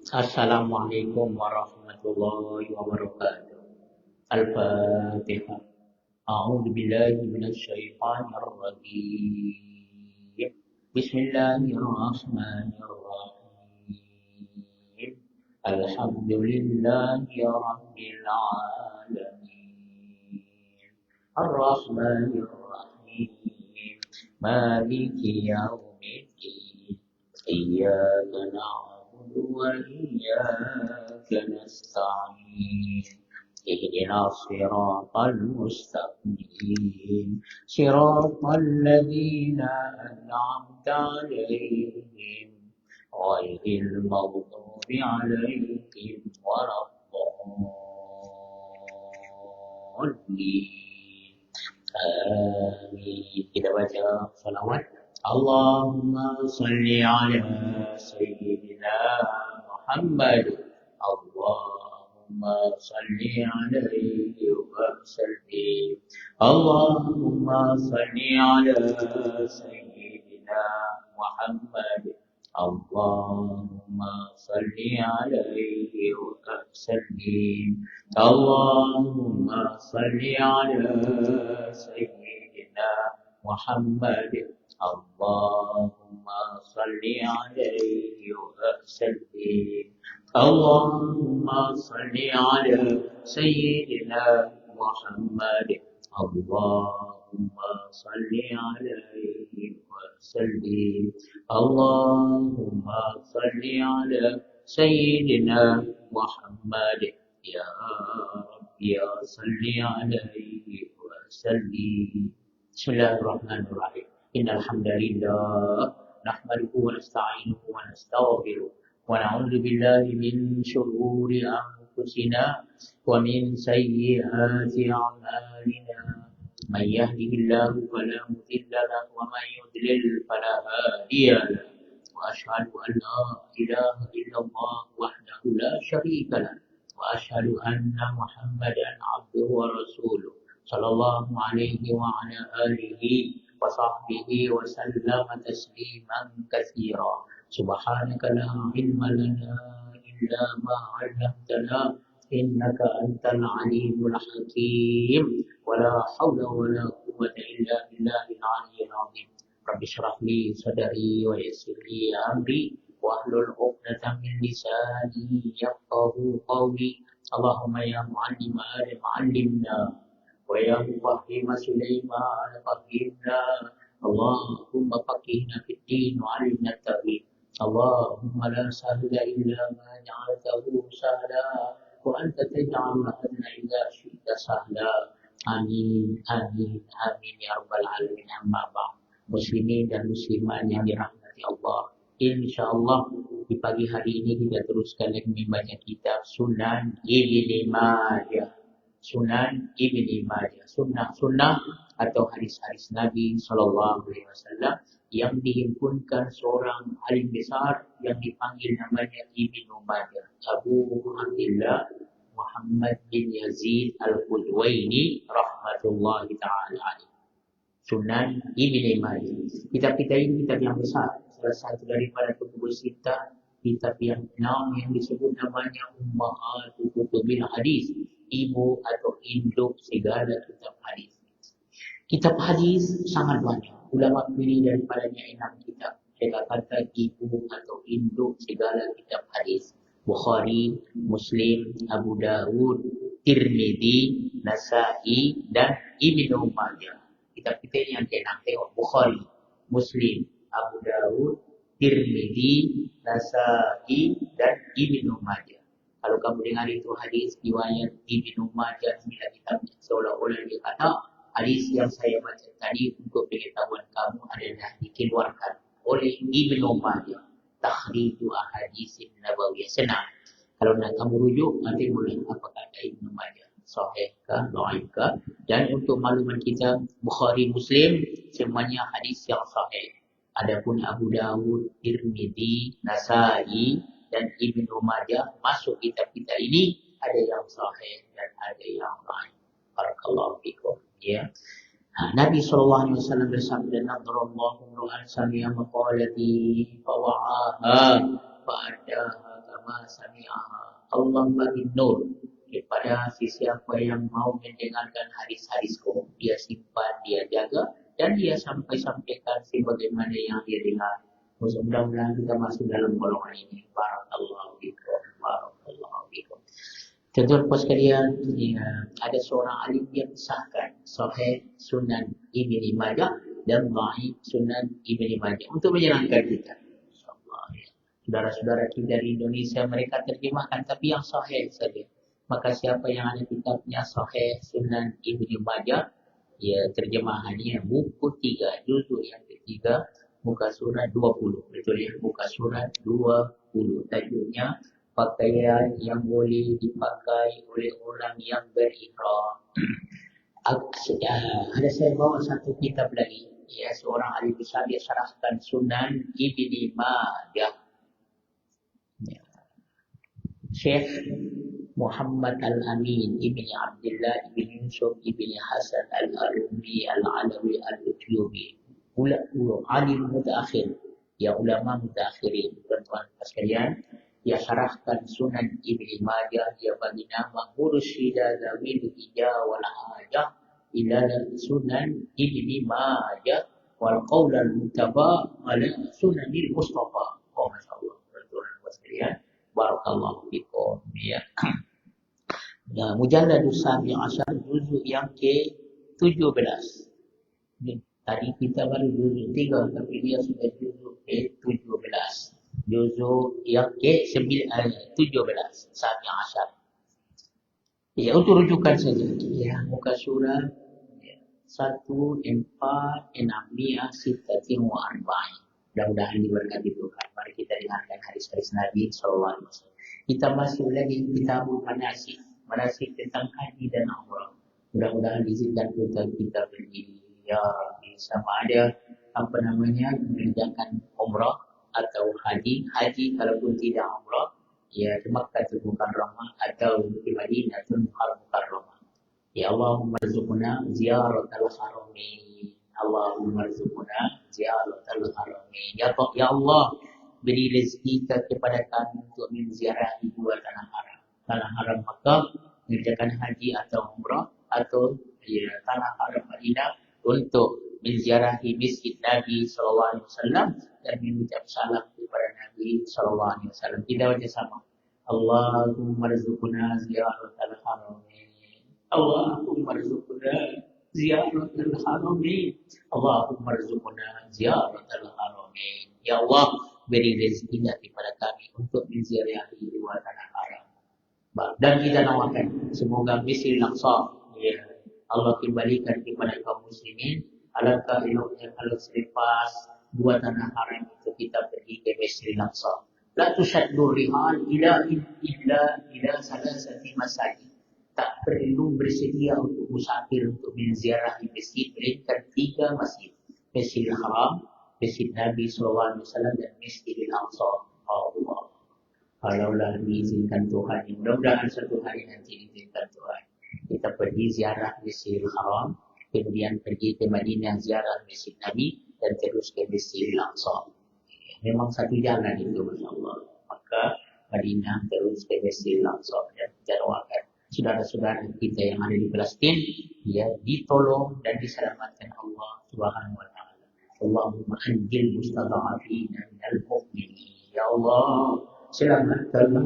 Assalamualaikum warahmatullahi wabarakatuh. Al-Fatihah. A'udzu billahi minasy syaithanir rajim. Bismillahirrahmanirrahim. Alhamdulillahi rabbil alamin. Ar-Rahmanir Rahim. Maliki yaumiddin. Iyyaka na'budu wa iyyaka nasta'in. اهدنا الصراط المستقيم صراط الذين أنعمت عليهم غير المغضوب عليهم ولا الضالين آمين. Kita baca salawat. Allahumma salli ala Sayyidina Muhammad. Allahumma salli alaihi wa sallim. Allahumma salli ala Sayyidina Muhammad. Allahumma salli alaihi wa sallim. Allahumma salli ala Sayyidina Muhammad. Allahumma salli alaihi wa sallim. Allahumma salli ala Sayyidina Muhammad. Allahumma salli alaihi wa sallim. Allahumma salli ala Sayyidina Muhammad. Ya Rabbi ya salli alaihi wa sallim. Bismillahirrahmanirrahim. Innal hamdalillah nahmaduhu wa nasta'inuhu wa nastaghfiruh wa na'udzu billahi min shururi anfusina wa min sayyiati a'malina. Man yahdihillahu fala mudilla lahu wa man yudlil fala hadiya lahu. Wa asyhadu an la ilaha illallah wahdahu la syarika lahu wa asyhadu anna Muhammadan abduhu wa rasuluh. Sallallahu alaihi wa ala alihi wa sahbihi wa sallama tasliman katsira. Subhanaka la ilma lana illa ma 'allamtana innaka antal alimul hakim. Wa la hawla wa la quwwata illa billahil aliyyil azim. Rabbi shrah li sadri wa yassir li amri wahlul 'uqdatam min lisani yafqahu qawli. Allahumma ya mu'allim Adam 'allimna ويا مفهم سليمان فهمنا. اللهم فقهنا في الدين وعلمنا التأويل. اللهم لا سهل إلا ما جعلته سهلا وأنت تجعل الحزن إذا شئت سهلا. Amin, amin, amin ya rabbal alamin. Amma ba'd. Muslimin dan muslimat yang dirahmati Allah. InsyaAllah di pagi hari ini kita teruskan lagi membaca kitab Sunan Ibn Majah. Sunan Ibn Majah, sunnah-sunnah atau hadis-hadis Nabi SAW yang dihimpunkan seorang alim besar yang dipanggil namanya Ibn Majah, Abu Abdullah Muhammad bin Yazid Al-Qudwaini rahmatullahi ta'ala alaih. Sunan Ibn Majah. Kitab-kitab ini kitab yang besar, salah satu daripada kutubus sittah, kitab yang 6 yang disebut namanya Ummahatul Kutubil Hadis, ibu atau induk segala kitab hadis. Kitab hadis sangat banyak. Ulama pilih daripadanya 6 kitab. Mereka kata ibu atau induk segala kitab hadis. Bukhari, Muslim, Abu Dawud, Tirmidzi, Nasa'i, dan Ibnu Majah. Kitab-kitab yang ke-6 tengok. Bukhari, Muslim, Abu Dawud, Tirmidzi, Nasa'i, dan Ibnu Majah. Kalau kamu dengar itu hadis riwayat Ibnu Majah 9 kitabnya, seolah-olah dia kata hadis yang saya baca tadi untuk pengetahuan kamu adalah dikeluarkan oleh Ibnu Majah. Takhriju ahaditsin nabawiyah. Senang. Kalau nak kamu rujuk, nanti boleh apa kata Ibnu Majah. Sahih kah, dhaif kah? Dan untuk makluman kita, Bukhari, Muslim, semuanya hadis yang sahih. Adapun Abu Dawud, Tirmidzi, Nasa'i, dan Ibnu Majah masuk kitab-kitab ini ada yang sahih dan ada yang dhaif. Barakallahu fikum. Ya. Nabi SAW bersabda, "Nadarallahu imra'an sami'a maqalati fawa'aha fa'addaha kama ma sami'aha. Allah bagi nur kepada sesiapa yang mau mendengarkan hadis-hadisku. Dia simpan, dia jaga, dan dia sampaikan sebagaimana yang dia dengar. Mudah-mudahan kita masuk dalam golongan ini. Barakallahu fikum. Barakallahu fikum. Tuan-tuan puan sekalian, ada seorang alim yang sahkan Sahih Sunan Ibni Majah dan Sahih Sunan Ibni Majah untuk menyenangkan kita. InsyaAllah, ya. Saudara-saudara kita di Indonesia, mereka terjemahkan tapi yang sahih saja. Maka siapa yang ada kitabnya Sahih Sunan Ibni Majah, ya terjemahannya buku 3, juzuk yang ketiga, muka surat 20. Betul ya, muka surat 20. Tajuknya pakaian yang boleh dipakai oleh orang yang berihram. Ada saya bawa satu kitab lagi. Ya, seorang ahli besar dia syarahkan Sunan Ibni Majah. Ya. Syekh Muhammad Al-Amin Ibni Abdullah Ibni Yusuf Ibni Hasan Al-Arumi Al-Alawi Al-Utyubi. Alim mutaakhir. Ya, ulama mutakhirin. Tuan-tuan sekalian, dia syarahkan Sunan Ibni Majah, dia bagi nama Mursyida Zawil Hijah wal Hajah ila Sunan Ibni Majah wal Qaul al-Muttaba ala Sunanil Mustafa. Oh, masya-Allah, tuan-tuan sekalian, barakallahu fikum. Ya. Nah, Mujalladus Sabi Asyar, juzuk yang ke-17. Tadi kita baru juzuk 3, tapi dia sudah juzuk ke-17. Juzuk yang ke-17, Sabi Asyar. Ya, untuk rujukan saja. Ya, muka surat 1464. Mudah-mudahan diberkati Tuhan. Mari kita dengarkan hadis-hadis Nabi SAW. Kita masih lagi kitabul manasik. Manasik tentang haji dan umrah. Mudah-mudahan diizinkan kita berdiri. Ya, sama ada mengerjakan umrah atau haji kalaupun tidak umrah, ya di Makkah Mukarramah atau di Madinah Mukarramah. Ya Allahumma rzuqna ziyaratal haramain. Allahumma rzuqna ziyaratal haramain. Ya Allah, beri rezeki kepada kami untuk menziarahi dua tanah haram. Tanah haram Makkah, mengerjakan haji atau umrah, atau ya tanah haram Madinah untuk menziarahi masjid Nabi SAW dan mengucap salam kepada Nabi SAW. Kita baca sama. Allahumma rzuqna ziyaratal haramain. Allahumma rzuqna ziyaratal haramain. Allahumma rzuqna ziyaratal haramain. Ya Allah, beri rezeki kepada kami untuk menziarahi dua tanah haram. Dan kita doakan semoga Masjidil Aqsa, ya Allah kembalikan kepada kaum muslimin. Alangkah eloknya kalau selepas dua tanah haram itu kita pergi ke Masjidil Aqsa. La tushaddu rihal ila salasati masajid. Tak perlu bersedia untuk musafir untuk menziarahi masjid, melainkan 3 masjid. Masjidil Haram, Masjid Nabi SAW dan Masjidil Aqsa. Allah. Kalaulah diizinkan Tuhan, mudah-mudahan satu hari nanti diizinkan Tuhan, kita pergi ziarah Masjidil Haram, kemudian pergi ke Madinah ziarah Masjid Nabi, dan terus ke Masjidil Aqsa. Memang satu jalan itu, masya-Allah. Maka Madinah terus ke Masjidil Aqsa, dan kita doakan saudara-saudara kita yang ada di Palestin, ya ditolong dan diselamatkan Allah Subhanahu wa taala. Allahumma anjil mustada'afina minal mu'minin. Ya Allah, selamatkanlah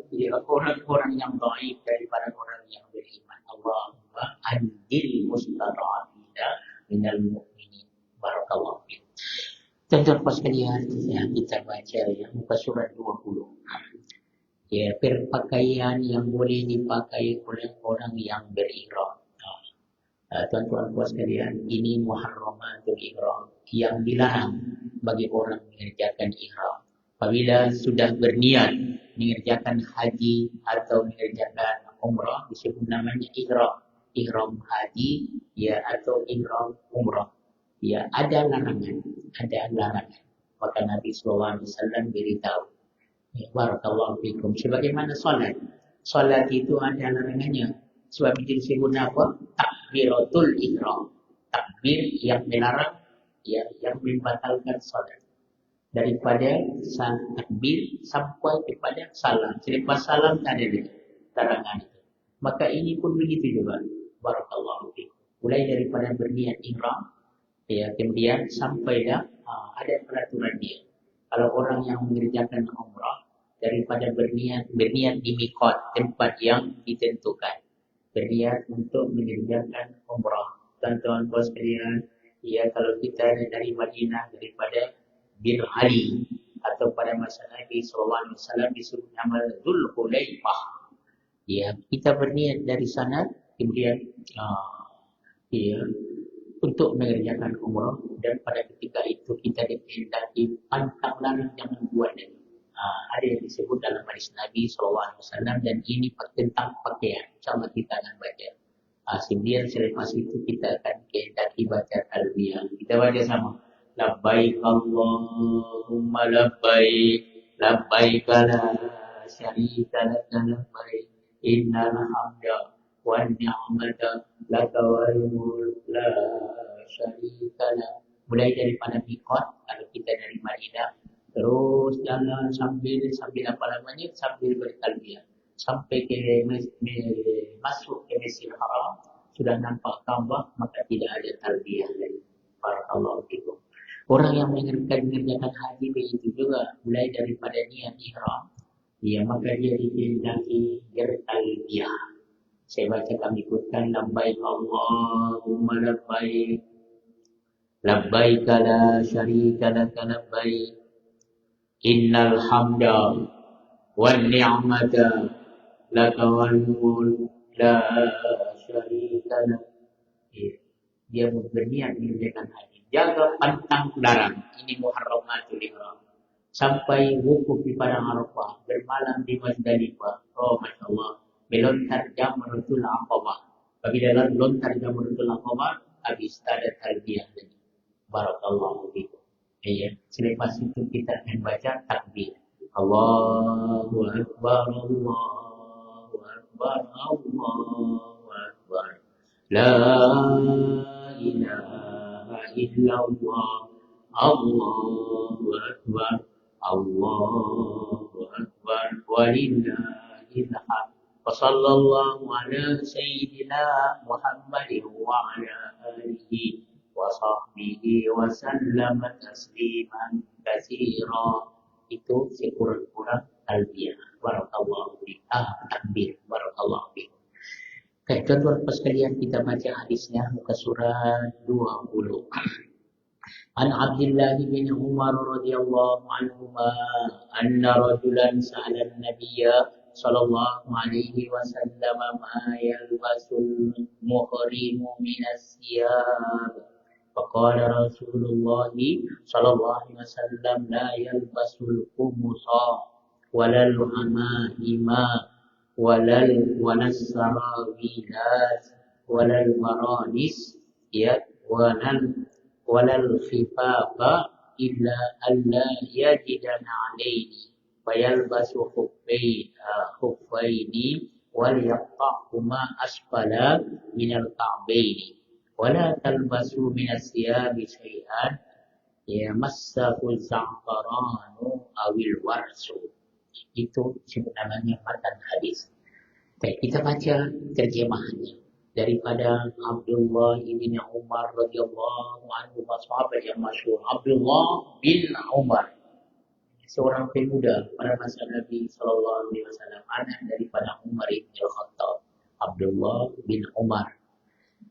ya orang-orang yang baik daripada orang yang beriman. Allahumma anjil mustada'afina minal mu'minin. Barakallahu fiik. Tuan-tuan sekalian, ya, kita baca ya muka surat 20. Ya, berpakaian yang boleh dipakai oleh orang yang berihram. Tuan-tuan puan sekalian, ini muharramatul ihram, yang dilarang bagi orang mengerjakan ihram. Apabila sudah berniat mengerjakan haji atau mengerjakan umrah, disebut namanya ihram. Ihram haji ya atau ihram umrah. Ya, ada larangan. Maka Nabi SAW beritahu, barakallahu fikum, sebagaimana salat. Salat itu ada larangannya. Sebab itu disebut apa? Takbiratul ihram. Takbir yang melarang, ya, yang membatalkan salat. daripada takbir sampai kepada salam. Selepas salam tak ada lagi larangan itu. Maka ini pun begitu juga. Barakallahu fiikum. Mulai daripada berniat ihram, ya, kemudian sampai dah ada peraturan dia. Kalau orang yang mengerjakan umrah daripada berniat di mikot, tempat yang ditentukan, berniat untuk mengerjakan umrah. Tuan-tuan bos sekalian, ya, kalau kita dari Madinah daripada Bir Ali atau pada masa Nabi SAW disebut nama Dzulhulaifah. Ya, kita berniat dari sana, kemudian ya, untuk mengerjakan umrah, dan pada ketika itu kita dikehendaki pantang larang jangan buat lagi. Ada yang disebut dalam hadis Nabi SAW, dan ini tentang pakaian. InsyaAllah kita akan baca. Kemudian selepas itu kita akan kehendaki baca talbiyah. Kita baca sama. Labbaik Allahumma labbaik, labbaik la syarika laka labbaik, innal hamda wan ni'mata laka wal mulk la syarika lak. Mulai daripada mikot, kalau kita dari Madinah, terus jalan sambil apa namanya, sambil bertalbiyah sampai ke masuk ke Masjidil Haram, sudah nampak Ka'bah, maka tidak ada talbiyah lagi. Barakallahu fikum. Orang yang mengerjakan haji begitu juga, mulai daripada niat ihram, ya, maka dia dikehendaki bertalbiyah. Saya bacakan ikutkan. Labbaik Allahumma labbaik, labbaik la syarika laka labbaik, innal hamda wan ni'mata laka wal mulk la syarika lak. Dia berniat mengerjakan haji, jaga pantang larang. Ini muharramatul ihram. Sampai wukuf di padang Arafah, bermalam di Muzdalifah. Oh, masya Allah. Melontar jamratul aqabah. Apabila lontar jamratul aqabah, habis tak ada talbiyah lagi. Barakallahu fikum. Ya, selepas itu kita akan baca takbir. Allahu Akbar, Allahu Akbar, Allahu Akbar. La ilaha illallah, Allahu Akbar, Allahu Akbar, walillahil hamd. Wa sallallahu ala sayyidina Muhammadin wa ala alihi wa sahbihi wa sallama tasliman katsira. Itu sekurang-kurang talbiyah. Barakallahu fiik. Takbir. Barakallahu fiik. Oke, tuan-tuan sekalian, kita baca hadisnya, muka surat 20. An Abdullah bin Umar radhiyallahu anhuma anna rajulan sa'ala an-nabiyya sallallahu alaihi wasallam ma yalbasul muhrimu minas siyab. Faqala Rasulullah sallallahu alaihi wasallam la yalbasul qumusa walal amaima walal sarawilat walal maranis, ya, walal khifafa illa alla yajidana alaini fayalbasu khuffaini wal yaqta'huma asfala minal ka'baini wala talbasu minas siyabi syai'an yamassahu za'faranu awil warsu. Itu sebenarnya matan hadis. Kita baca terjemahannya daripada Abdullah bin Umar radhiyallahu anhu, sahabat yang masyhur. Abdullah bin Umar, seorang pemuda pada masa Nabi sallallahu alaihi wasallam, anak daripada Umar bin Khattab. Abdullah bin Umar,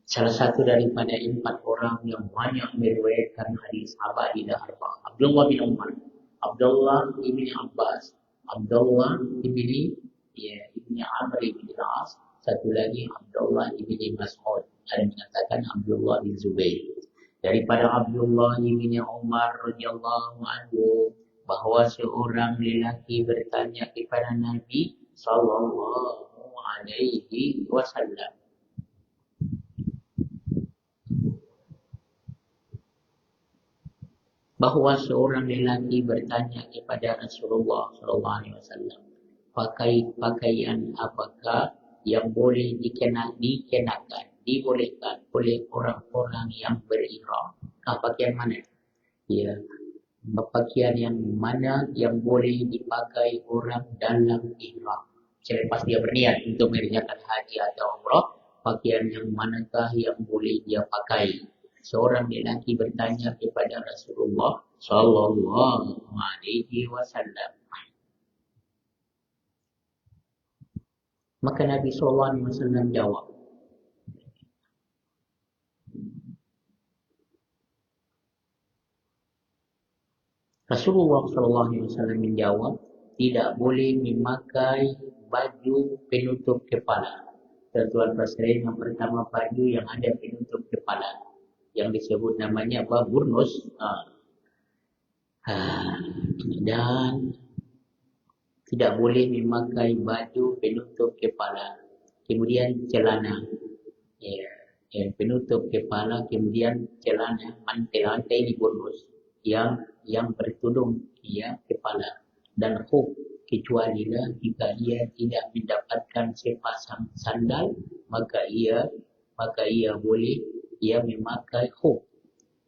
salah satu daripada 4 orang yang banyak meriwayatkan hadis abadilah arba'ah. Abdullah bin Umar, Abdullah bin Abbas, Abdullah ibni Amr bin Al-As, satu lagi Abdullah ibni Mas'ud. Ada mengatakan Abdullah bin Zubair. Daripada Abdullah ibni Umar radhiyallahu anhu, bahawa seorang lelaki bertanya kepada Nabi sallallahu alaihi wasallam. Bahawa seorang lelaki bertanya kepada Rasulullah sallallahu alaihi wasallam, pakaian apakah yang boleh dikenakan, dibolehkan oleh orang-orang yang berihram? Pakaian mana? Ya, Pakaian yang mana yang boleh dipakai orang dalam ihram. Selepas dia berniat untuk mengerjakan haji atau umrah, pakaian yang manakah yang boleh dia pakai? Seorang lelaki bertanya kepada Rasulullah sallallahu alaihi wasallam. Maka Nabi sallallahu alaihi wasallam jawab, Rasulullah sallallahu alaihi wasallam menjawab, tidak boleh memakai baju penutup kepala. Tuan Pasren, yang pertama baju yang ada penutup kepala, yang disebut namanya apa? Burnus. Dan tidak boleh memakai baju penutup kepala. Kemudian celana, ya, yang penutup kepala, kemudian celana, mantel ini burnus, yang bertudung ya kepala, dan khuf, kecuali jika ia tidak mendapatkan sepasang sandal, maka ia boleh ia memakai khuf.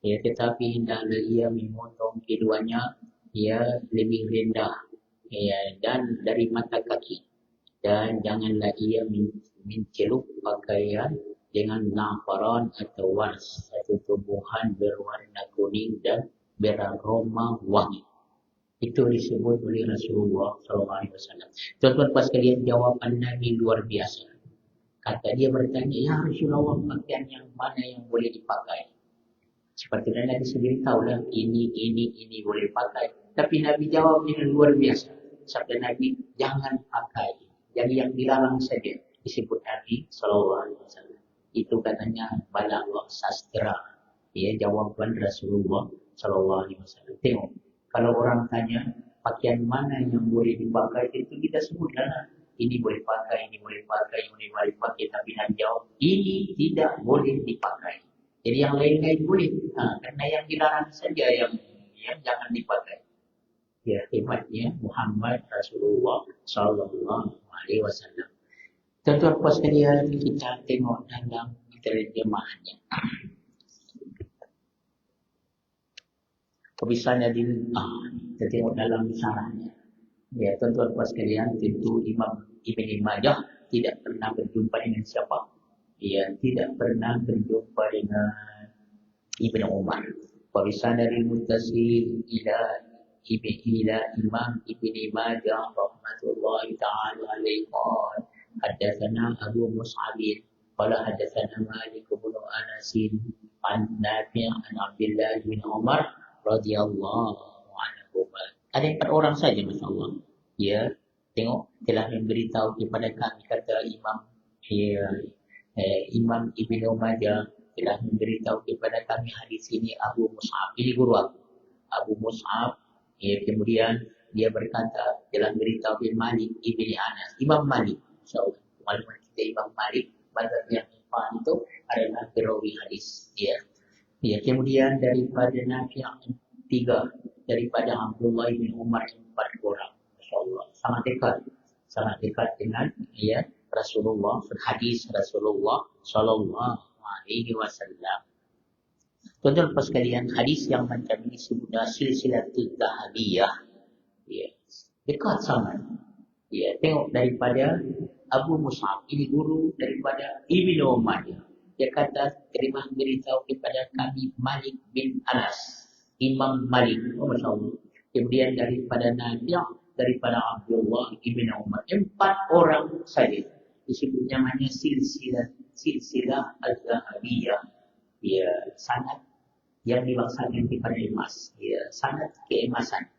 Ya, tetapi hendaklah ia memotong keduanya ya lebih rendah ya, dan dari mata kaki, dan janganlah ia mencelup pakaian dengan nafaran atau wars, atau tumbuhan berwarna kuning dan beraroma wangi. Itu disebut oleh Rasulullah SAW. Tuan-tuan pas kalian, jawaban Nabi luar biasa. Kata dia bertanya, ya Rasulullah, pakaian yang mana yang boleh dipakai? Seperti Nabi sendiri tahulah ini boleh pakai. Tapi Nabi jawab dengan luar biasa. Sabda Nabi, jangan pakai. Jadi yang dilarang saja disebut Nabi SAW. Itu katanya balagha sastra. Ya, jawaban Rasulullah SAW. Tengok, kalau orang tanya pakaian mana yang boleh dipakai, itu kita sebutlah. Ini boleh pakai, ini boleh pakai, ini boleh pakai. Tapi Nabi jawab, ini tidak boleh dipakai. Jadi yang lain-lain boleh, karena yang dilarang saja yang jangan dipakai. Ya, hebatnya Muhammad Rasulullah Sallallahu Alaihi Wasallam. Tuan-tuan puas sekalian, kita tengok dalam terjemahannya. Perbisanya kita tengok dalam syarahnya. Ya, tuan-tuan puas sekalian, tentu Imam Ibn Majah tidak pernah berjumpa dengan siapa? Ia tidak pernah berjumpa dengan Ibn Umar. Perbisanya dari Muttasil ila Imam Ibn Majah rahmatullahi ta'ala alaihi qala haddatsana Abu Mus'ab qala haddatsana Malik bin Anas an Nafi' an Abdullah bin Umar radhiyallahu anhu. Ada 4 orang saja, masya-Allah. Ya, tengok, telah memberitahu kepada kami, kata Imam Ibn Majah telah memberitahu kepada kami hadis ini Abu Mus'ab. Ini guru Abu Mus'ab. Ya, kemudian dia berkata telah memberitahu Malik Ibn Anas. Imam Malik, insyaallah maklumat kita, Imam Malik mazhab yang itu adalah perawi hadis. Ya. Ya, kemudian daripada Nafi' 3, daripada Abdullah bin Umar 4 orang. Masyaallah, sangat dekat dengan ya Rasulullah, hadis Rasulullah sallallahu alaihi wasallam. Tuan-tuan pas sekalian, hadis yang macam ini disebut silsilatul dhahabiyah. Ya, dekat sangat. Ya, tengok daripada Abu Mus'ab, ini guru daripada Ibnu Umar. Dia kata terima beritahu kepada kami Malik bin Anas, Imam Malik, masya-Allah. Kemudian daripada Nabi', daripada Abdullah ibn Umar, 4 orang saja. Disebut namanya silsilah al-dhahabiyah. Ya, sanad yang dilaksanakan kepada emas. Ya, sanad keemasan.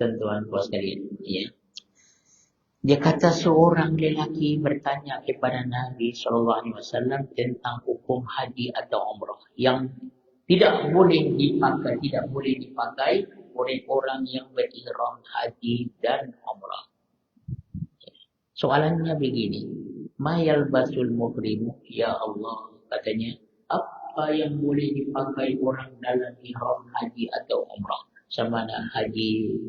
Tuan-tuan puas sekalian. Ya. Dia kata seorang lelaki bertanya kepada Nabi SAW tentang hukum haji atau umrah yang tidak boleh dipakai oleh orang yang berihram haji dan umrah. Soalannya begini, mayal basul muhrimu, ya Allah, katanya, apa yang boleh dipakai orang dalam ihram haji atau umrah, sama ada haji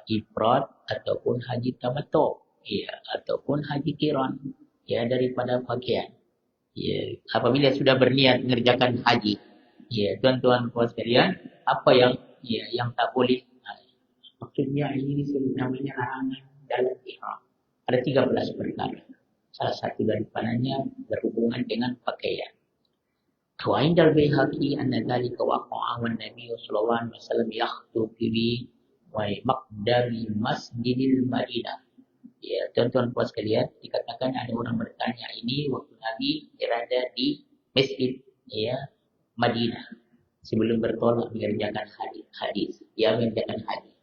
ifrad ataupun haji tamattu, ya, ataupun haji qiran, ya, daripada pakaian. Ya, apabila sudah berniat mengerjakan haji, ya, tuan-tuan puas sekalian, apa ya, yang tak boleh. Maksudnya ini disebut namanya larangan dalam ihram. Ada 13 perkara. Salah satu daripadanya berhubungan dengan pakaian. Wa indal Baihaqi anna dzalika waqa'a wan Nabi sallallahu alaihi wasallam yakhutub fi wa maqdami Masjidil Madinah. Ya, tuan-tuan puas sekalian, dikatakan ada orang bertanya ini waktu Nabi berada di Masjid ya Madinah sebelum bertolak mengerjakan hadis. Ya, mengerjakan hadis.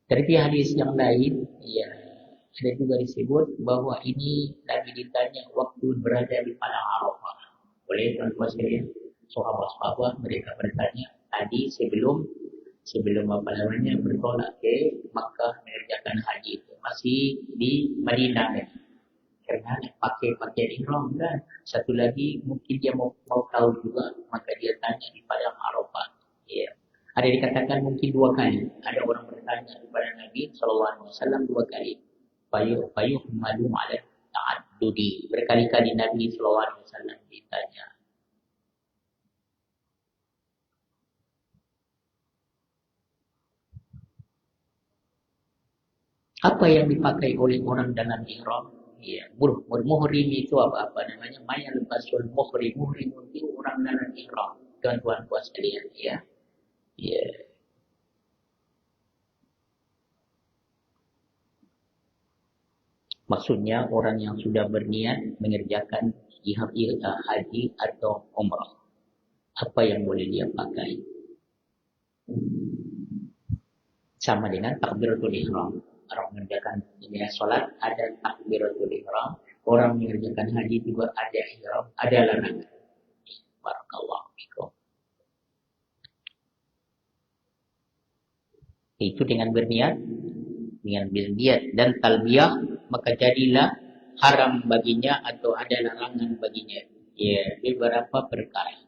Dari hadis yang lain, ya ada juga disebut bahwa ini Nabi ditanya waktu berada di padang Arafah. Oleh tuan-tuan sekalian, sahabat-sahabat mereka bertanya tadi sebelum apa namanya bertolak ke Makkah mengerjakan haji itu masih di Madinah kan? Karena pakai pakaian ihram kan. Satu lagi mungkin dia mau tahu juga maka dia tanya di padang Arafah. Ya. Ada dikatakan mungkin 2 kali. Ada orang bertanya kepada Nabi SAW 2 kali. Payuh malum ala ta'addudi. Berkali-kali Nabi SAW ditanya. Apa yang dipakai oleh orang dalam ihram? Ya, muhrim itu apa namanya? Maya lepasul muhrim itu orang dalam ihram. Tuan-tuan puas sekalian, ya. Ya. Maksudnya orang yang sudah berniat mengerjakan haji atau umrah. Apa yang boleh dia pakai? Sama dengan takbiratul ihram. Orang mengerjakan ini solat ada takbiratul ihram. Orang mengerjakan haji juga ada ihram, ada larangan. Barakallahu fikum. Itu dengan berniat dan talbiyah maka jadilah haram baginya atau ada larangan baginya. Ya, beberapa perkara.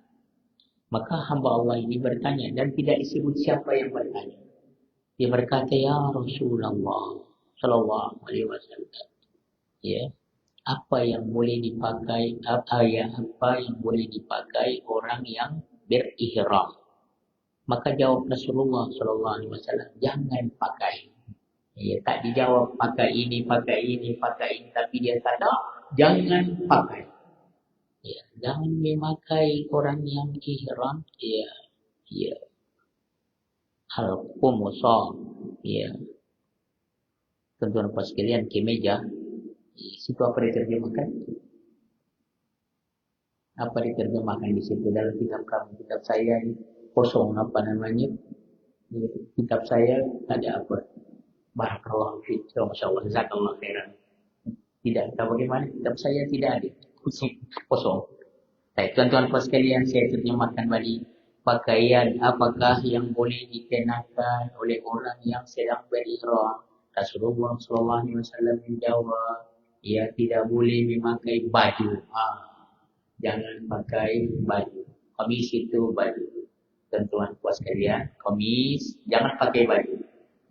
Maka hamba Allah ini bertanya dan tidak disebut siapa yang bertanya. Dia berkata, ya Rasulullah Sallallahu Alaihi Wasallam, ya, apa yang boleh dipakai orang yang berihram? Maka jawab Rasulullah Sallallahu Alaihi Wasallam, jangan pakai. Ya, tak dijawab pakai ini, tapi dia kata jangan pakai. Ya, jangan memakai orang yang ihram. Ya. Al-Qumusa, ya. Tentuan pas sekalian kemeja. Situ apa diterjemahkan? Apa diterjemahkan di situ dalam kitab kami? Kitab saya kosong apa namanya? Kitab saya ada apa? Barakallahu fiik. Masyaallah, jazakallahu khairan. Tidak tahu bagaimana kitab saya tidak ada. Kosong. Baik, tuan-tuan pas sekalian saya terjemahkan balik. Pakaian apakah yang boleh dikenakan oleh orang yang sedang berihram? Rasulullah SAW menjawab, ia tidak boleh memakai baju. Jangan pakai baju. Kamis itu baju. Tentuan puas kalian, kamis jangan pakai baju.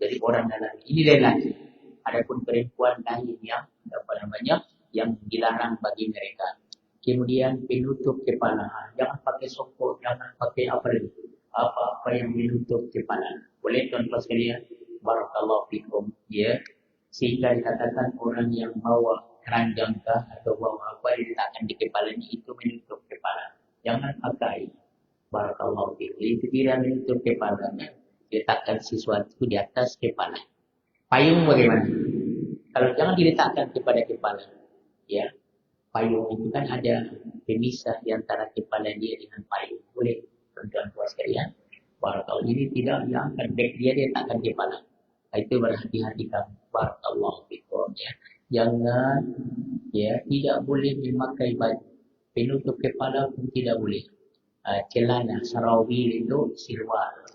Jadi orang dalam ini lelaki. Adapun perempuan lain yang yang dilarang bagi mereka. Kemudian penutup kepala. Jangan pakai sokok, jangan pakai apa yang menutup kepala. Boleh tuan-tuan sekalian? Barakallahu fikum. Ya. Sehingga dikatakan orang yang bawa keranjang atau bawa apa diletakkan di kepalanya itu menutup kepala. Jangan pakai. Barakallahu fikum. Itu tidak menutup kepalanya. Letakkan sesuatu di atas kepala. Payung bagaimana? Kalau jangan diletakkan kepada kepala. Ya. Payung itu kan ada pemisah di antara kepala dia dengan payung. Boleh tuan-tuan puas sekalian. Barakallahu ini tidak diangkat back dia letakkan kepala. Itu berhati-hati kamu. Barakallahu fikum ya. Jangan ya tidak boleh memakai baju. Penutup kepala pun tidak boleh. Celana sarawil itu sirwal.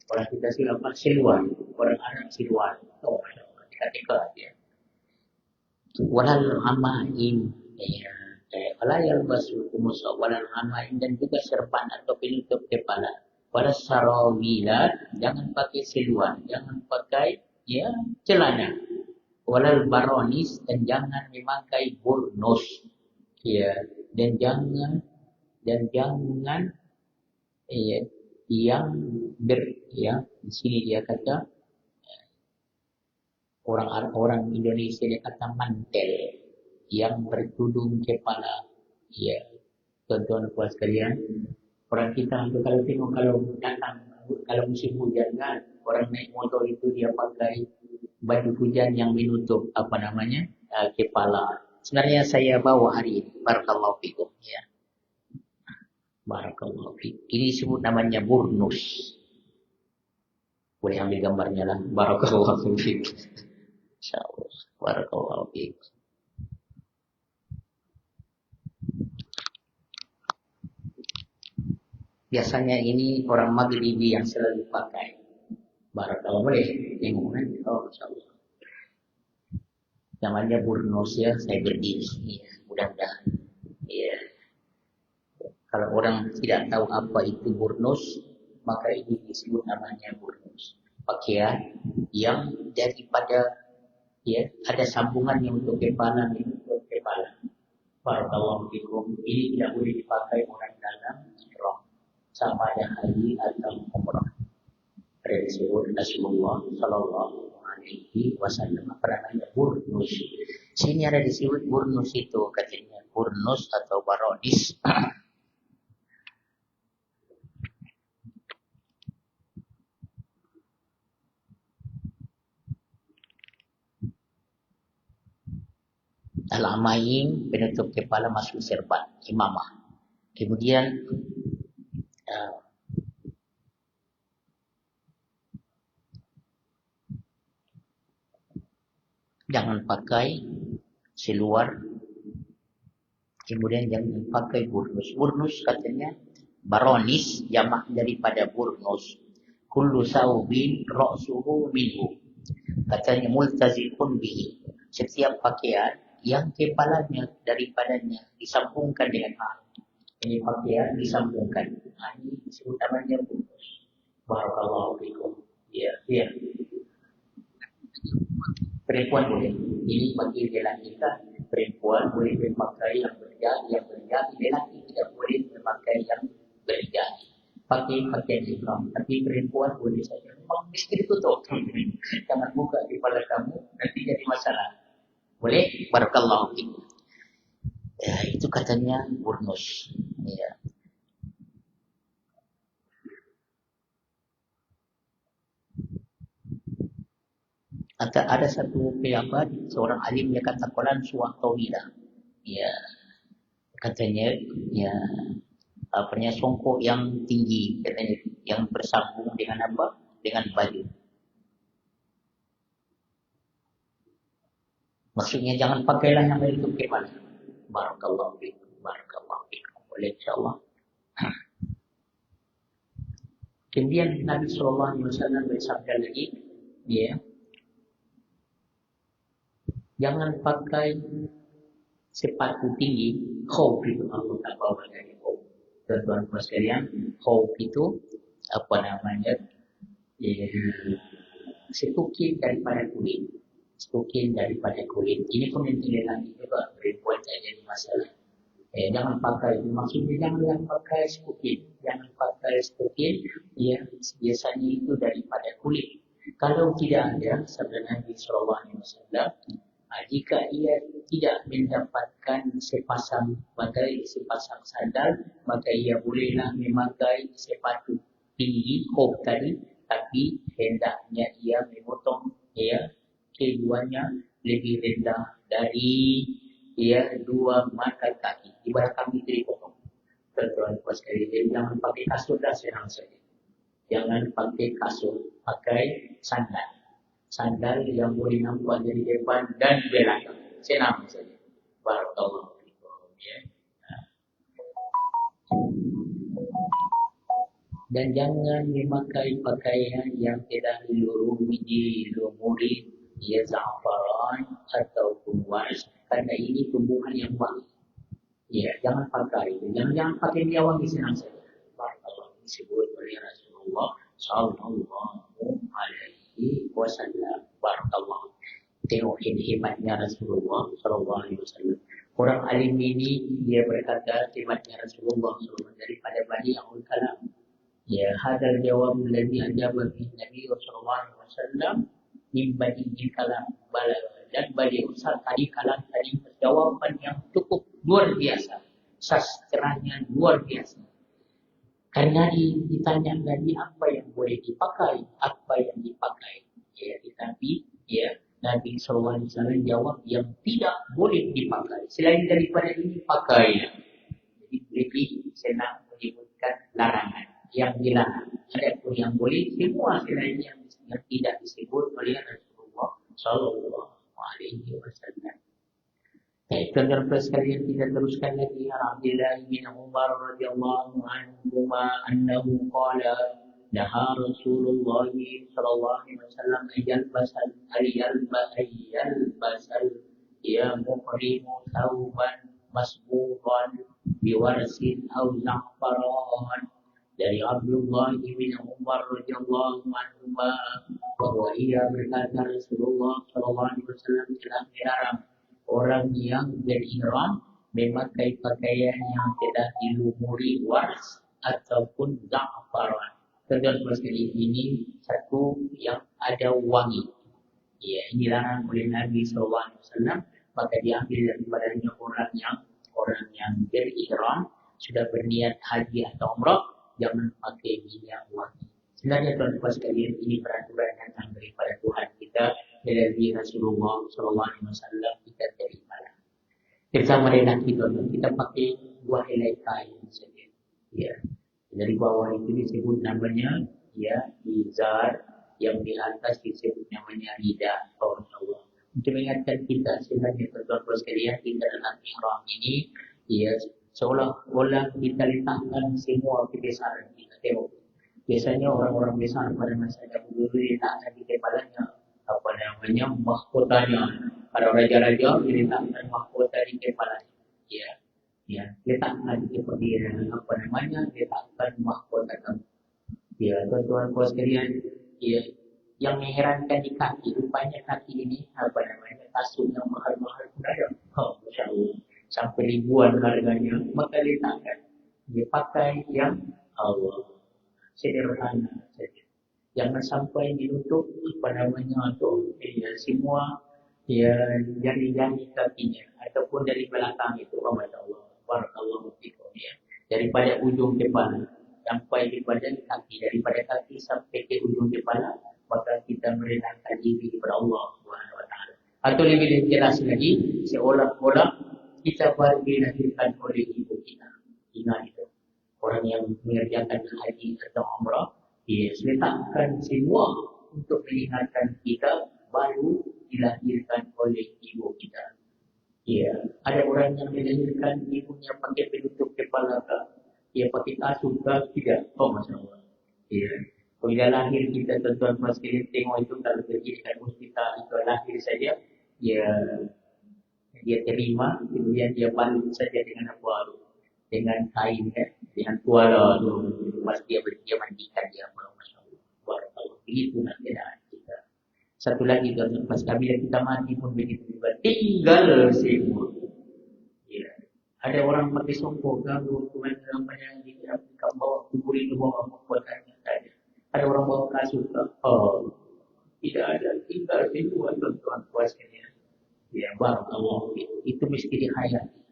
Orang kita silap silwal. Orang Arab silwal. Oh, ketika dia. Walal amain. Ya, kalau yang basuh kumusa walal amain dan juga serban atau penutup kepala. Pada sarawilat jangan pakai seluar, jangan pakai ya celana. Walal baronis dan jangan memakai burnus. Ya, dan jangan ya yang di sini dia kata orang Indonesia dia kata mantel yang bertudung kepala. Ya, tuan-tuan puas sekalian, orang kita itu kalau tengok kalau musim hujan kan, orang naik motor itu dia pakai baju hujan yang menutup kepala. Sebenarnya saya bawa hari ini, barakallahu fikum. Ya, barakallahu fikum. Ini disebut namanya burnus. Boleh ambil gambarnya lah. Barakallahu fikum. Insyaallah. Barakallahu fikum. Biasanya ini orang Maghribi yang selalu pakai. Barakallahu, boleh tengok kan? Oh, insyaallah. Namanya burnus ya, saya berdiri. Ya, mudah-mudahan. Ya. Kalau orang tidak tahu apa itu burnus, maka ini disebut namanya burnus. Pakaian yang daripada ada sambungannya untuk kepala, Barakallahu fikum. Ini tidak boleh dipakai orang dalam ihram, sama ada haji atau umrah. Ada disebut Rasulullah Sallallahu Alaihi Wasallam namanya burnus. Sini ada disebut burnus itu katanya burnus atau barodis. Al-amaim penutup kepala masuk serban imamah. Kemudian jangan pakai seluar. Kemudian jangan pakai burnus. Burnus katanya baronis jamak daripada burnus. Kullu saubin ra'suhu minhu. Katanya multazikun bihi. Setiap pakaian yang kepalanya daripadanya disambungkan dengan hal. Ini pakaian disambungkan. Ini disebut namanya burnus. Barakallahu fikum. Ya. Perempuan boleh. Ini bagi lelaki kita. Perempuan boleh memakai yang berjari. Lelaki tidak boleh memakai yang berjari. Pakai pakaian ihram. Tapi perempuan boleh saja. Memang mesti ditutup. Jangan buka kepala kamu, nanti jadi masalah. Boleh? Barakallahu fikum. Ya, itu katanya burnus. Ya. Ada satu pejabat, seorang alim yang kata Quran suah tawilah. Ya, katanya songkok yang tinggi, katanya yang bersambung dengan apa? Dengan baju. Maksudnya jangan pakailah yang menutup kepala. Barakallahu fikum. Boleh insyaallah. Kemudian Nabi sallallahu alaihi wasallam bersabda lagi, jangan pakai sepatu tinggi. Khauf itu Allah tak bawa dari khauf. Tuan-tuan sekalian, khauf itu setukin daripada kulit. Ini pun yang lagi juga perempuan tak jadi masalah. Jangan pakai, maksudnya jangan pakai setukin. Jangan pakai setukin, biasanya itu daripada kulit. Kalau tidak ada, sabda Nabi sallallahu alaihi wasallam, jika ia tidak mendapatkan sepasang sandal, maka ia bolehlah memakai sepatu tinggi khauf tadi, tapi hendaknya ia memotong keduanya lebih rendah dari dua mata kaki. Ibarat kami itu dipotong. Tuan-tuan sekalian, jangan pakai kasut dah, senang saja. Jangan pakai kasut, pakai sandal. Sandal yang boleh nampak dari depan dan belakang. Senang saja. Barakallahu fikum. Dan jangan memakai pakaian yang telah dilumuri za'faran ataupun was, karena ini tumbuhan yang wangi. Jangan pakai. Jangan pakai dia wangi, senang saja. Barakallahu disebut oleh Rasulullah sallallahu alaihi wasallam. Barakallahu. Tengok ini hebatnya Rasulullah sallallahu alaihi wasallam. Orang alim ini dia berkata hebatnya Rasulullah sallallahu daripada Bani Al Kalam. Ya, hadal jawab alladhi ajaba bihi Nabi sallallahu alaihi wasallam min badi'il kalam dan beliau tadi kalam tadi jawaban yang cukup luar biasa, sastranya luar biasa. Karena ditanya tadi apa yang boleh dipakai, apa yang dipakai. Ya, tetapi ya Nabi sallallahu alaihi wasallam jawab yang tidak boleh dipakai. Selain daripada ini pakai. Jadi lebih senang menyebutkan larangan yang dilarang. Adapun yang boleh semua selain yang tidak disebut oleh Rasulullah Sallallahu Alaihi Wasallam. Baik, tuan-tuan sekalian, kita teruskan lagi. Abdullah bin Umar radhiyallahu anhu annahu qala naha Rasulullah sallallahu alaihi wasallam ayyal basal ya muhrimu thawban masbuqan biwarsin aw za'faran. Dari Abdullah bin Umar radhiyallahu anhu bahwa ia berkata Rasulullah sallallahu alaihi wasallam telah melarang orang yang berihram memakai pakaian yang telah dilumuri wars ataupun za'faran. Tuan-tuan sekalian, ini satu yang ada wangi. Ya, ini dilarang oleh Nabi sallallahu alaihi wasallam, maka diambil daripadanya orang yang berihram sudah berniat haji atau umrah jangan pakai minyak wangi. Sebenarnya tuan-tuan sekalian, ini peraturan datang daripada Tuhan kita dari Rasulullah sallallahu alaihi wasallam, kita terima. Bersama dengan kita pakai dua helai kain saja. Ya. Dari bawah itu disebut namanya ya izar, yang di atas disebut namanya rida. Allah. Untuk mengingatkan kita sebenarnya tuan-tuan sekalian, kita dalam ihram ini ya seolah-olah kita letakkan semua kebesaran kita. Tengok. Biasanya orang-orang besar pada masa dahulu diletakkan di kepalanya apa namanya mahkotanya. Para raja-raja diletakkan mahkota di kepalanya. Ya, letakkan di kepala apa namanya, letakkan mahkota kamu. Ya, tuan-tuan sekalian, ya, yang mengherankan di kaki, rupanya kaki ini apa namanya kasut yang mahal-mahal pun ada. Oh, Masya Allah. Sampai ribuan harganya, maka letakkan. Dia pakai yang Allah sederhana saja. Jangan sampai dinutup apa namanya atau ya, semua ya jari-jari kakinya ataupun dari belakang itu. Oh, Masya Allah. Barakallahu fikum ya. Daripada ujung kepala sampai kepada kaki, daripada kaki sampai ke ujung kepala, maka kita merendahkan diri kepada Allah Subhanahu wa taala. Atau lebih jelas lagi, seolah-olah kita baru dilahirkan oleh ibu kita. Ingat itu. Orang yang mengerjakan haji atau umrah, dia letakkan semua untuk mengingatkan kita baru dilahirkan oleh ibu kita. Ya, ada orang yang dilahirkan ibunya pakai penutup kepala ke, dia pakai kasut ke, tidak. Oh, Masya Allah. Ya, bila lahir kita tuan-tuan sekalian tengok itu, kalau pergi dekat hospital itu lahir saja, dia terima, kemudian dia balut saja dengan apa, dengan kain kan, dengan tuala tu, lepas dia mandikan dia, Masya Allah. Barakallahu. Begitu nak keadaan kita. Satu lagi tuan-tuan, bila kita mati pun begitu juga, tinggal semua. Ya. Ada orang pakai songkok, kalau tuan namanya dia bawa kubur itu bawa kekuatannya saja. Ada orang bawa kasut, oh, tidak ada, tinggal semua tuan-tuan sekalian. Ya, barakallahu. Itu mesti dihayati.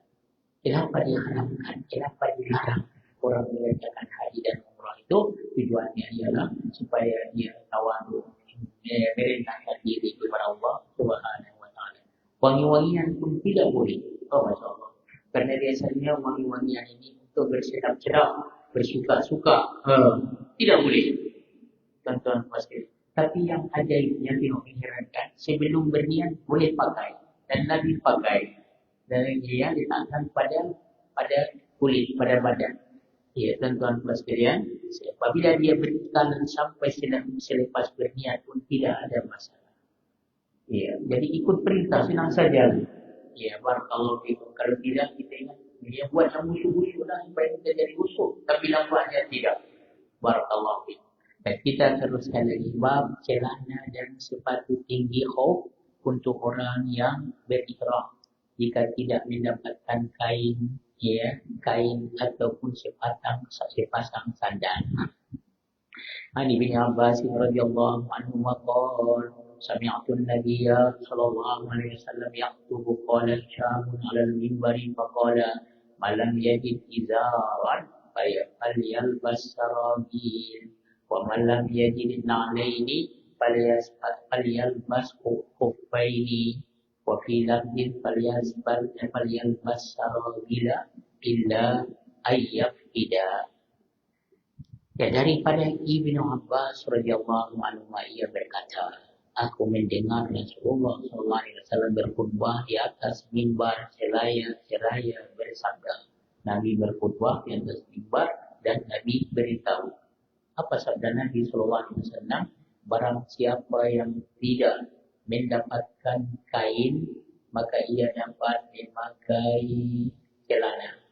Kenapa diharamkan? Kenapa dilarang orang mengerjakan haji dan umrah itu? Tujuannya ialah supaya dia tawadhu, merendahkan diri kepada Allah Subhanahu wa taala. Wangi-wangian pun tidak boleh. Oh, Masya Allah. Karena biasanya wangi-wangian ini untuk bersedap-sedap, bersuka-suka. Tidak boleh. Tuan-tuan pasti. Tapi yang ajaib, yang mengherankan, sebelum berniat boleh pakai. Dan Nabi pakai. Dan dia diletakkan pada kulit, pada badan. Ya, tuan-tuan sekalian, apabila dia berjalan sampai selepas berniat pun tidak ada masalah. Ya, jadi ikut perintah, senang saja. Ya, barakallahu fikum. Kalau tidak, kita ingat dia buat yang musuh-musuh lah supaya kita jadi musuh. Tapi nampaknya tidak. Barakallahu fikum. Dan kita teruskan lagi bab celana dan sepatu tinggi khuf untuk orang yang berihram. Jika tidak mendapatkan kain ataupun sepasang sandal. عن ابن عباس رضي الله عنهما قال سمعت النبي صلى الله عليه وسلم يخطب قال هشام على المنبر فقال من لم يجد إزارا فليلبس سراويل ومن لم يجد نعلين فليلبس خفين وفي لفظ فليلبس سراويل إلا أن يفقدا. Ya, daripada Ibnu Abbas radhiyallahu anhu ia berkata, aku mendengar Rasulullah sallallahu alaihi wasallam berkhutbah di atas mimbar seraya bersabda. Nabi berkhutbah di atas mimbar dan Nabi beritahu. Apa sabda Nabi sallallahu alaihi wasallam? Barang siapa yang tidak mendapatkan kain, maka ia dapat memakai celana.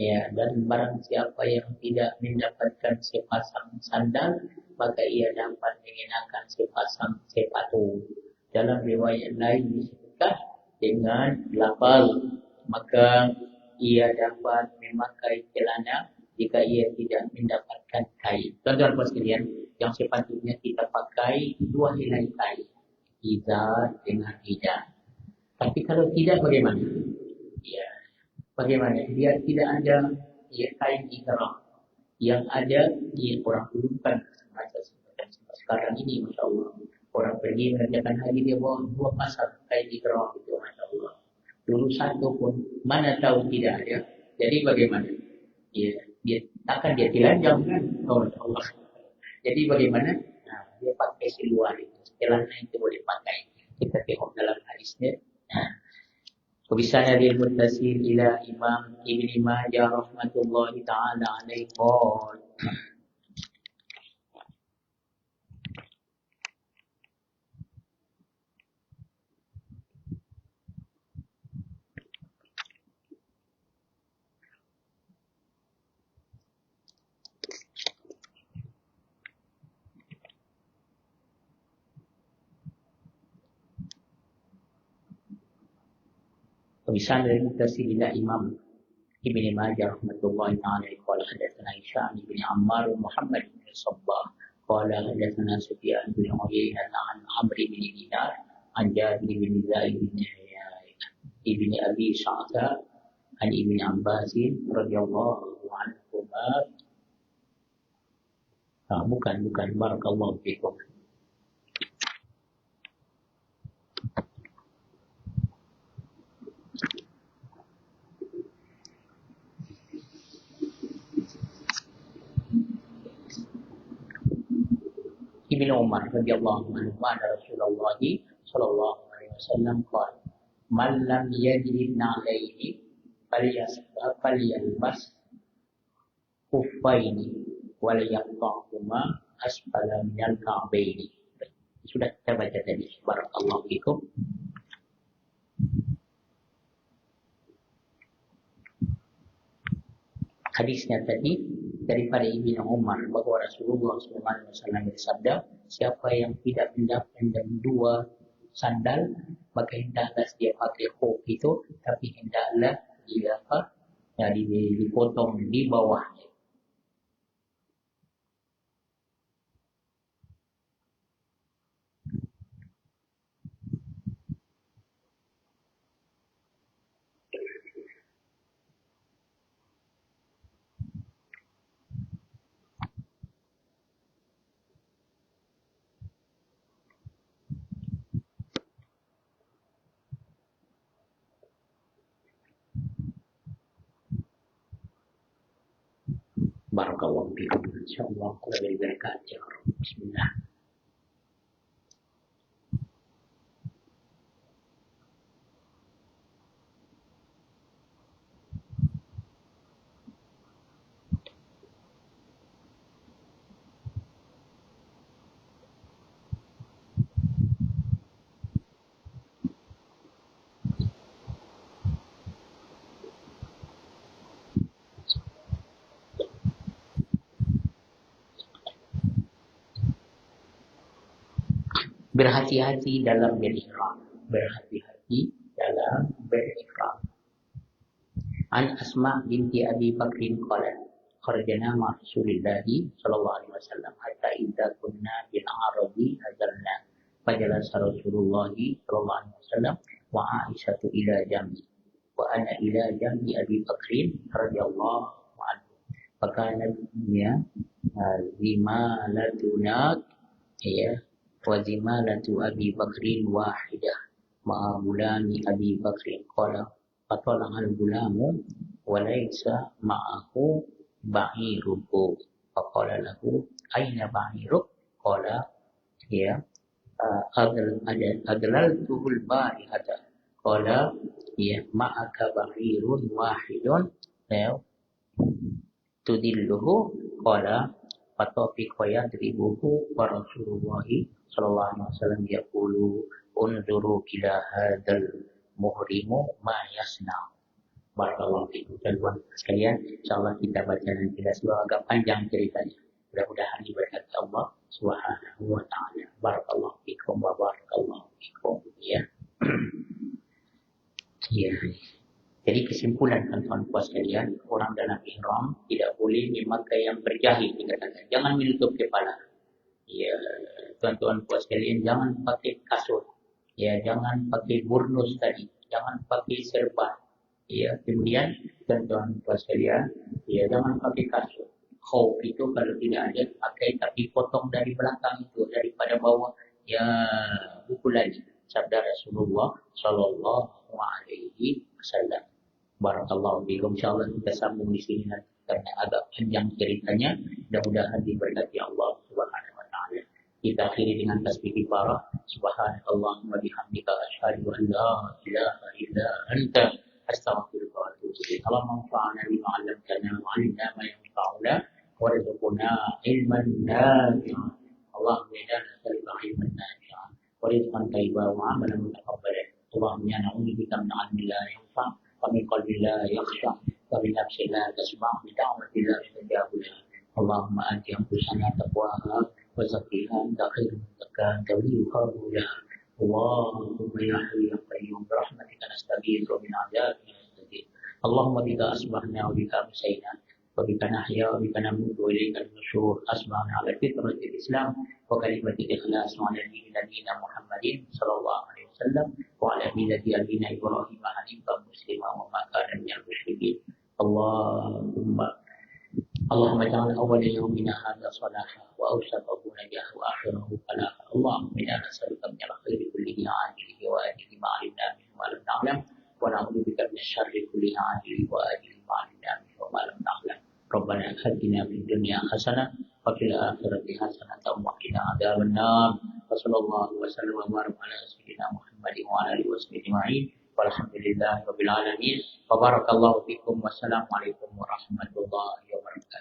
Ya, dan barang siapa yang tidak mendapatkan sepasang sandal, maka ia dapat mengenakan sepasang sepatu. Dalam riwayat lain disebutkan dengan lafaz, maka ia dapat memakai celana jika ia tidak mendapatkan kain. Tuan-tuan sekalian, yang sepatutnya kita pakai dua helai kain, izar dengan hijab. Tapi kalau tidak, bagaimana? Ya. Bagaimana? Dia tidak ada kain ihram. Yang ada dia orang ulumkan macam sekarang ini, masya Allah. Orang pergi mengerjakan haji dia bawa dua pasang kain ihram itu, masya Allah. Dulu satu pun mana tahu tidak ada. Jadi bagaimana? Dia takkan dia telanjang kan? Oh, masya Allah. Jadi bagaimana? Nah, dia pakai seluar itu. Celana itu boleh pakai. Kita tengok dalam hadisnya. وبسند المتصل إلى إمام ابن ماجه رحمة الله تعالى عليه قال وبسند المتصل إلى إمام ابن ماجه رحمة الله عليه قال حدثنا هشام بن عمار ومحمد بن الصباح قال حدثنا سفيان بن عيينة عن عمرو بن دينار عن جابر بن زيد بن أبي شعثة عن ابن عباس رضي الله عنهما. Bukan barakallahu fikum. Ibnu Umar radhiyallahu anhu anna Rasulullah sallallahu alaihi wasallam qala man lam yajid na'laihi falyalbas khuffaini wa liyaqta'huma asfala minal ka'baini. Sudah kita baca tadi. Barakallahu fikum. Hadisnya tadi daripada Ibnu Umar bahwa Rasulullah SAW bersabda, siapa yang tidak mendapatkan dua sandal, maka hendaklah dia pakai khuf itu, tapi hendaklah dia dipotong di bawahnya. Barakallahu fikum. Insyaallah lebih berkat ya Rabb. Bismillah. Berhati-hati dalam berihram. Berhati-hati dalam berihram. An Asma binti Abi Bakrin qalat kharajna ma Rasulillahi sallallahu alaihi wasallam hatta idza kunna bil arabi nazalna fajalasa Rasulullah sallallahu alaihi wasallam wa Aisyatu ila jambi wa ana ila jambi Abi Bakrin radhiyallahu anhu fakanat ya zimalatuna ya wa zimalatu Abi Bakrin wahidah ma'a gulami Abi Bakrin qala fatala al-gulamu wa laysa ma'ahu ba'iruhu faqala lahu aina ba'iruk qala ya adlaltuhul barihata qala ya ma'aka ba'irun wahidun ya tudilluhu qala fatafiqa yadribuhu wa Rasulullah sallallahu alaihi wasallam yaqulu unzuru ila hadzal muhrimu ma yasna. Barakallahu fikum. Dan sekalian, insyaallah kita baca dan kita sebab agak panjang ceritanya. Mudah-mudahan diberkati Allah Subhanahu wa taala. Barakallahu fikum wa barakallahu fikum ya. Ya. Jadi kesimpulan tuan-tuan puas sekalian, orang dalam ihram tidak boleh memakai yang berjahit dikatakan. Jangan menutup kepala. Ya, tuan-tuan puas sekalian, jangan pakai kasut. Ya, jangan pakai burnus tadi, jangan pakai serban. Ya, kemudian tuan-tuan puas sekalian, ya jangan pakai kasut. Khauf itu kalau tidak ada pakai tapi potong dari belakang itu daripada bawah. Ya, buku lagi sabda Rasulullah sallallahu alaihi wasallam. Barakallahu fiikum. Insyaallah kita sambung di sini nanti karena agak panjang ceritanya. Mudah-mudahan diberkati Allah Subhanahu wa taala. Kita akhiri dengan tasbih kifarah. Subhanakallahumma bihamdika asyhadu an la ilaha illa anta astaghfiruka wa atubu ilaik. Allahumma anfa'na bima 'allamtana wa 'allimna ma yanfa'una warzuqna ilman nafi'an. Allahumma inna nas'aluka ilman nafi'an wa rizqan thayyiban wa 'amalan mutaqabbalan. Allahumma inna na'udzubika min 'ilmin la yanfa' wa min qalbin la yakhsha wa min nafsin la tasma' wa min da'watin la yustajabu laha. Allahumma ati anfusana taqwaha wa zakkiha anta khairu man zakkaha anta waliyuha wa mawlaha. Allahumma ya hayyu ya qayyum bi rahmatika nastaghith wa min 'adabika nastaghith. Allahumma bika asbahna wa bika amsayna wa bika nahya wa bika namutu wa ilaika an-nusyur. Asbahna 'ala fitratil Islam wa kalimatil ikhlas wa 'ala nabiyyina Muhammadin sallallahu alaihi wasallam wa 'ala millati abina Ibrahim hanifan musliman wa ma kana minal musyrikin. Allahumma ja'al awwala yawmina hadha salaha wa awsatahu najaha wa akhirahu falaha. Allahumma inna nas'aluka min al-khairi kullihi 'ajilihi wa ajilihi ma 'alimna minhu wa lam na'lam wa na'udzu bika min syarri kullihi 'ajilihi wa ajilihi ma 'alimna minhu wa lam na'lam. Rabbana atina fid dunya hasanah wa fil akhirati hasanah wa qina adzabannar. Wa sallallahu wa sallam wa baraka ala sayyidina Muhammadin wa ala alihi washabihi ajma'in. Walhamdulillahi rabbil alamin. Wa barakallahu fikum. Wassalamu alaikum warahmatullahi wabarakatuh.